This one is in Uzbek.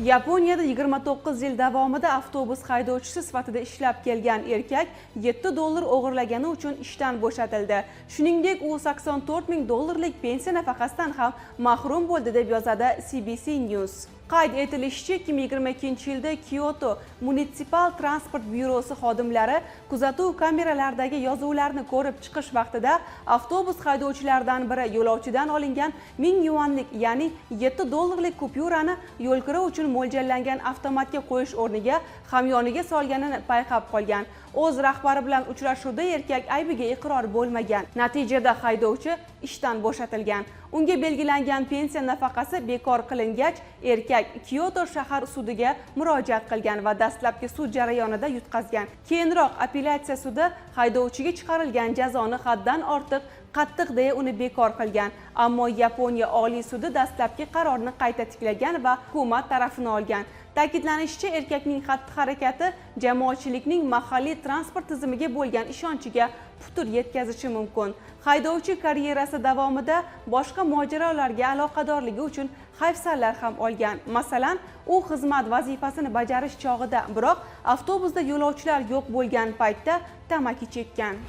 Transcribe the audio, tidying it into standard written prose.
Yaponiyada 29 yil davomida avtobus haydovchisi sifatida ishlab kelgan erkak $7 o'g'irlagani uchun ishdan bo'shatildi. Shuningdek, u $84,000 pensiya nafaqasidan ham mahrum bo'ldi deb yozadi CBC News. Qayd etilishicha, 2022-yilda Kyoto Munisipal transport byurosi xodimlari kuzatuv kameralaridagi yozuvlarni ko'rib chiqish vaqtida avtobus haydovchilaridan biri yo'lovchidan olingan 1000 yuanlik, ya'ni $7 kupyurani yo'lkira uchun mo'ljallangan avtomatga qo'yish o'rniga hamyoniga solganini payqab qolgan. O'z rahbari bilan uchrashuvda erkak aybiga iqror bo'lmagan. Natijada haydovchi ishdan bo'shatilgan. Unga belgilangan pensiya nafaqasi bekor qilingach, erkak Kyoto shahar sudiga murojaat qilgan va dastlabki sud jarayonida yutqazgan. Keyinroq apellyatsiya sudi haydovchiga chiqarilgan jazoni haddan ortiq qattiq deya uni bekor qilgan. Ammo Yaponiya Oliy sudi dastlabki qarorni qayta tiklagan va hukumat tarafini olgan. Ta'kidlanishicha, erkakning xatti-harakati jamoatchilikning mahalliy transport tizimiga bo'lgan ishonchiga putur yetkazishi mumkin. Haydovchi karyerasi davomida boshqa mojarolarga aloqadorligi uchun hayfsanlar ham olgan. Masalan, u xizmat vazifasini bajarish chog'ida, biroq avtobusda yo'lovchilar yo'q bo'lgan paytda tamaki chekkan.